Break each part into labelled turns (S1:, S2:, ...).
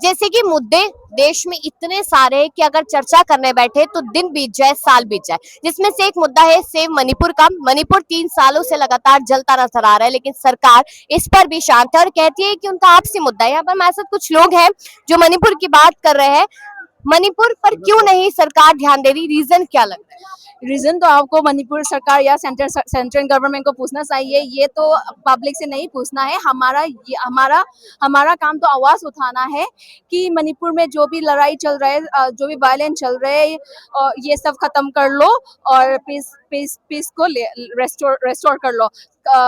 S1: जैसे कि मुद्दे देश में इतने सारे हैं कि अगर चर्चा करने बैठे तो दिन बीत जाए, साल बीत जाए। जिसमें से एक मुद्दा है सेव मणिपुर का। मणिपुर 3 सालों से लगातार जलता नजर आ रहा है, लेकिन सरकार इस पर भी शांत है और कहती है कि उनका आपसी मुद्दा है। यहाँ पर हमारे साथ कुछ लोग हैं जो मणिपुर की बात कर रहे हैं। मणिपुर पर क्यों नहीं सरकार ध्यान दे रही, रीजन क्या लगता है?
S2: रीजन तो आपको मणिपुर सरकार या सेंट्रल गवर्नमेंट को पूछना चाहिए। ये तो पब्लिक से नहीं पूछना है। हमारा हमारा काम तो आवाज उठाना है कि मणिपुर में जो भी लड़ाई चल रहा है, जो भी वायलेंस चल रहे हैं, ये सब खत्म कर लो और पीस को रेस्टोर कर लो।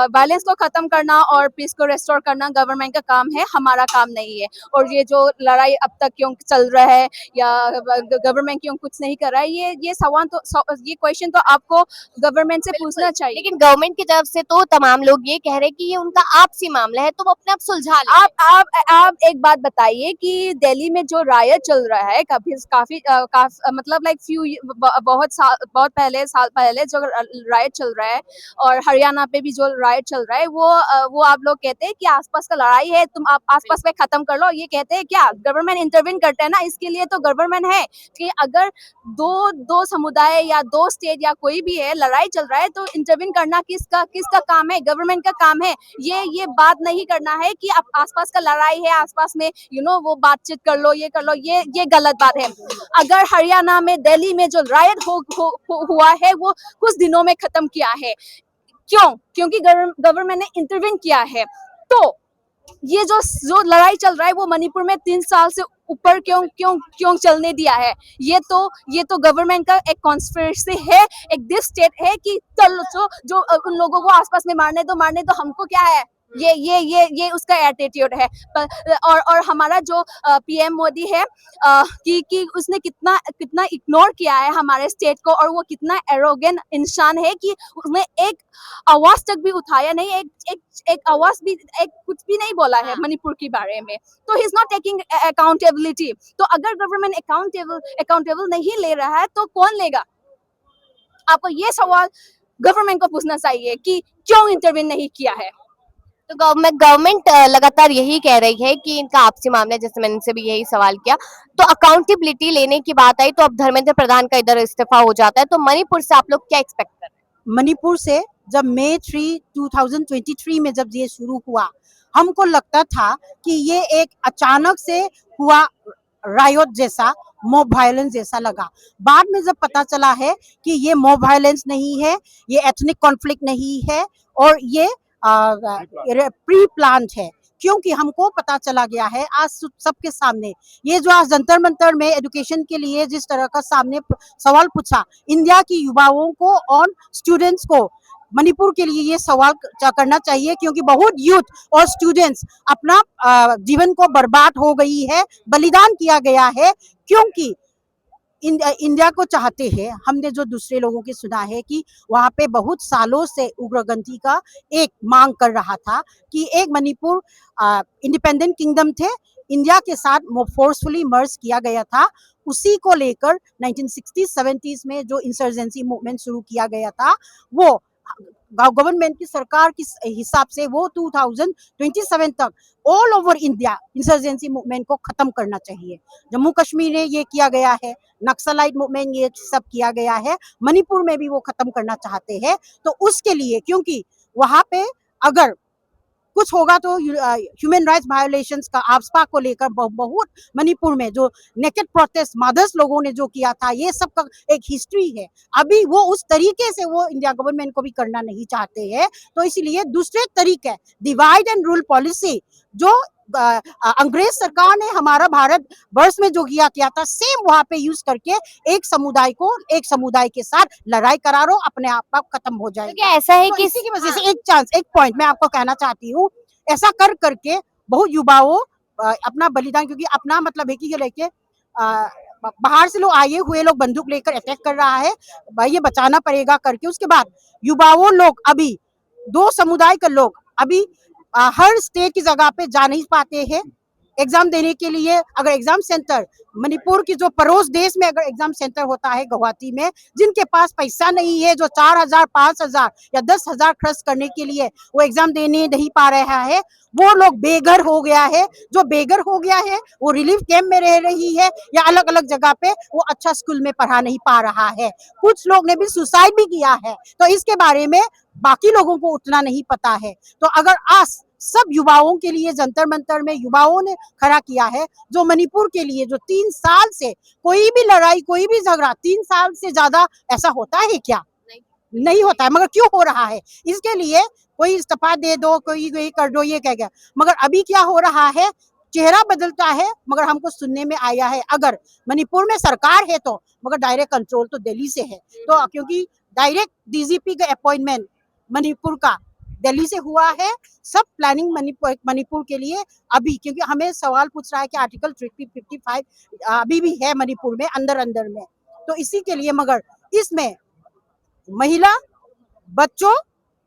S2: वायलेंस को खत्म करना और पीस को रेस्टोर करना गवर्नमेंट का काम है, हमारा काम नहीं है। और ये जो लड़ाई अब तक क्यों चल रहा है या गवर्नमेंट क्यों कुछ नहीं कर रहा है, ये सवाल तो ये क्वेश्चन तो आपको गवर्नमेंट से पूछना चाहिए।
S1: लेकिन गवर्नमेंट की तरफ से तो तमाम लोग ये कह रहे हैं कि ये उनका आपसी मामला है, तो वो अपने आप सुलझा ले।
S2: आप एक बात बताइए कि दिल्ली में जो रायट चल रहा है, काफी मतलब लाइक बहुत साल पहले जो रायट चल रहा है, और हरियाणा पे भी जो रायट चल रहा है, वो आप लोग कहते हैं कि आसपास का लड़ाई है, तुम आप आसपास में खत्म कर लो। ये कहते हैं क्या गवर्नमेंट इंटरवीन करते हैं ना, इसके लिए तो गवर्नमेंट है कि अगर दो समुदाय या दो स्टेट या कोई भी है, लड़ाई चल रहा है, तो इंटरवीन करना किसका काम है? गवर्नमेंट का काम है। ये बात नहीं करना है कि आप आसपास का लड़ाई है, आसपास में वो बातचीत कर लो, ये कर लो, ये गलत बात है। अगर हरियाणा में, दिल्ली में जो रायट हुआ है, वो कुछ दिनों में खत्म किया है। क्यों? क्योंकि गवर्नमेंट ने इंटरवीन किया है। तो ये जो लड़ाई चल रहा है, वो मणिपुर में 3 साल से ऊपर क्यों चलने दिया है? ये तो गवर्नमेंट का एक कॉन्स्पिरेसी है, एक दिस स्टेट है कि चलो जो उन लोगों को आसपास में मारने दो, हमको क्या है? ये उसका एटीट्यूड है। और हमारा जो पीएम मोदी है, कि उसने कितना इग्नोर किया है हमारे स्टेट को, और वो कितना एरोगेंट इंसान है कि उसने एक आवाज तक भी उठाया नहीं, एक आवाज भी, एक कुछ भी नहीं बोला है मणिपुर के बारे में। तो he is not taking accountability. तो अगर गवर्नमेंट अकाउंटेबल नहीं ले रहा है, तो कौन लेगा? आपको ये सवाल गवर्नमेंट को पूछना चाहिए कि क्यों इंटरवीन नहीं किया है।
S1: तो गवर्नमेंट लगातार यही कह रही है कि इनका आपसी मामला है, जैसे मैंने इनसे भी यही सवाल किया। तो अकाउंटेबिलिटी लेने की बात आई तो अब धर्मेंद्र प्रधान का इधर इस्तीफा हो जाता है, तो मणिपुर से आप लोग क्या एक्सपेक्ट कर रहे हैं?
S3: मणिपुर से जब मई 3, 2023 में जब ये शुरू हुआ, हमको लगता था कि ये एक अचानक से हुआ रायोट जैसा, मॉब वायलेंस जैसा लगा। बाद में जब पता चला है कि ये मॉब वायलेंस नहीं है, ये एथनिक कॉन्फ्लिक्ट नहीं है, और ये प्री प्लान्ड है, क्योंकि हमको पता चला गया है आज सबके सामने। ये जो आज जंतर मंतर में एजुकेशन के लिए जिस तरह का सामने सवाल पूछा इंडिया की युवाओं को और स्टूडेंट्स को, मणिपुर के लिए ये सवाल करना चाहिए, क्योंकि बहुत यूथ और स्टूडेंट्स अपना जीवन को बर्बाद हो गई है, बलिदान किया गया है, क्योंकि इंडिया को चाहते हैं। हमने जो दूसरे लोगों की सुना है कि वहाँ पे बहुत सालों से उग्रपंथी का एक मांग कर रहा था कि एक मणिपुर इंडिपेंडेंट किंगडम थे, इंडिया के साथ फोर्सफुली मर्ज किया गया था। उसी को लेकर 1960s-70s में जो इंसर्जेंसी मूवमेंट शुरू किया गया था, वो गवर्नमेंट की सरकार के हिसाब से वो 2027 तक all over India insurgency movement को खत्म करना चाहिए। जम्मू कश्मीर में ये किया गया है, नक्सलाइट मूवमेंट ये सब किया गया है, मणिपुर में भी वो खत्म करना चाहते हैं। तो उसके लिए, क्योंकि वहां पे अगर कुछ होगा तो ह्यूमन राइट्स वायोलेशंस का आसपा को लेकर बहुत मणिपुर में जो नेकेड प्रोटेस्ट मदर्स लोगों ने जो किया था, ये सब का एक हिस्ट्री है। अभी वो उस तरीके से वो इंडिया गवर्नमेंट को भी करना नहीं चाहते हैं, तो इसलिए दूसरे तरीके डिवाइड एंड रूल पॉलिसी जो अंग्रेज सरकार ने हमारा भारत वर्ष में जो किया था, सेम वहां पे यूज करके एक समुदाय के साथ लड़ाई करा लो, अपने आप खत्म हो जाएगा।
S1: तो क्या ऐसा है कि
S3: इसी की वजह से एक पॉइंट मैं आपको कहना चाहती हूँ, ऐसा कर करके बहुत युवाओं अपना बलिदान, क्योंकि अपना मतलब है कि ये लेके बाहर से लोग आए हुए लोग बंदूक लेकर अटैक कर रहा है, भाई ये बचाना पड़ेगा करके। उसके बाद युवाओं लोग, अभी दो समुदाय के लोग अभी हर स्टेट की जगह पे जा नहीं पाते हैं, एग्जाम देने के लिए अगर एग्जाम सेंटर मणिपुर की जो पड़ोस देश में अगर एग्जाम सेंटर होता है गुवाहाटी में, जिनके पास पैसा नहीं है, जो 4,000 5,000 या 10,000 खर्च करने के लिए वो एग्जाम देने नहीं पा रहा है, वो लोग बेघर हो गया है। जो बेघर हो गया है वो रिलीफ कैंप में रह रही है या अलग अलग जगह पे वो अच्छा स्कूल में पढ़ा नहीं पा रहा है। कुछ लोग ने भी सुसाइड भी किया है। तो इसके बारे में बाकी लोगों को उतना नहीं पता है। तो अगर आज सब युवाओं के लिए जंतर मंतर में युवाओं ने खड़ा किया है, जो मणिपुर के लिए जो 3 साल से कोई भी लड़ाई कोई भी झगड़ा 3 साल से ज्यादा ऐसा होता है क्या? नहीं होता है। मगर क्यों हो रहा है? इसके लिए कोई इस्तीफा दे दो, कोई ये कर दो, ये कह गया। मगर अभी क्या हो रहा है, चेहरा बदलता है मगर हमको सुनने में आया है अगर मणिपुर में सरकार है तो मगर डायरेक्ट कंट्रोल तो दिल्ली से है। तो क्योंकि डायरेक्ट डीजीपी का अपॉइंटमेंट मणिपुर का दिल्ली से हुआ है, सब प्लानिंग मणिपुर के लिए अभी, क्योंकि हमें सवाल पूछ रहा है कि आर्टिकल 355 अभी भी है मणिपुर में अंदर अंदर में। तो इसी के लिए मगर इसमें महिला, बच्चों,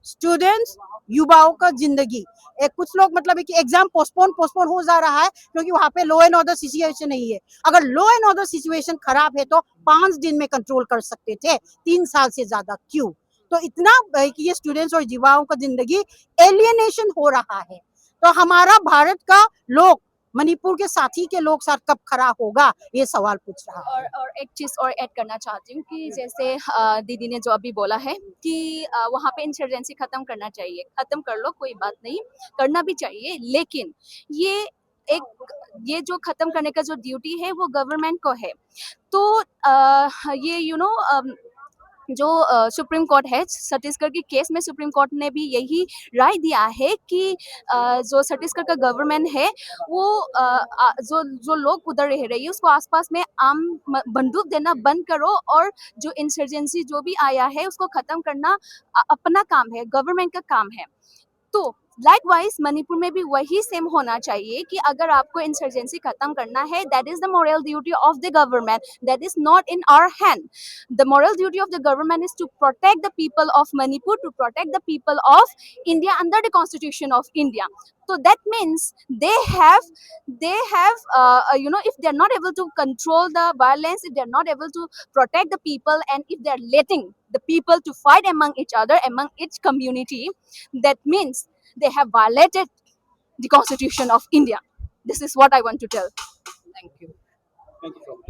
S3: स्टूडेंट्स, युवाओं का जिंदगी एक कुछ लोग मतलब है कि एग्जाम पोस्टपोन हो जा रहा है क्योंकि वहां पे लॉ एंड ऑर्डर सिचुएशन नहीं है। अगर लॉ एंड ऑर्डर सिचुएशन खराब है तो 5 दिन में कंट्रोल कर सकते थे, 3 साल से ज्यादा क्यों? तो इतना कि ये स्टूडेंट्स और युवाओं का जिंदगी एलियनेशन हो रहा है। तो हमारा भारत का लोग मणिपुर के साथी के लोग साथ कब खड़ा होगा, ये सवाल पूछ रहा है।
S2: और एक चीज और ऐड करना चाहती हूँ कि जैसे दीदी ने जो अभी बोला है कि वहाँ पे इंसर्जेंसी खत्म करना चाहिए, खत्म कर लो, कोई बात नहीं, करना भी चाहिए, लेकिन ये ये जो खत्म करने का जो ड्यूटी है वो गवर्नमेंट को है। तो ये जो सुप्रीम कोर्ट है, छत्तीसगढ़ के केस में सुप्रीम कोर्ट ने भी यही राय दिया है कि जो छत्तीसगढ़ का गवर्नमेंट है वो जो लोग उधर रह रही है उसको आसपास में आम बंदूक देना बंद करो, और जो इंसर्जेंसी जो भी आया है उसको खत्म करना अपना काम है, गवर्नमेंट का काम है। तो लाइकवाइज मणिपुर में भी वही सेम होना चाहिए कि अगर आपको इंसर्जेंसी खत्म करना है, that is the moral duty of the government, that is not in our hand. The moral duty of the government is to protect the people of Manipur, to protect the people of India under the constitution of India. So that means they have if they're not able to control the violence, if they're not able to protect the people, and if they're letting the people to fight among each other, among each community, that means they have violated the constitution of India. This is what I want to tell. Thank you.
S4: Thank you so much.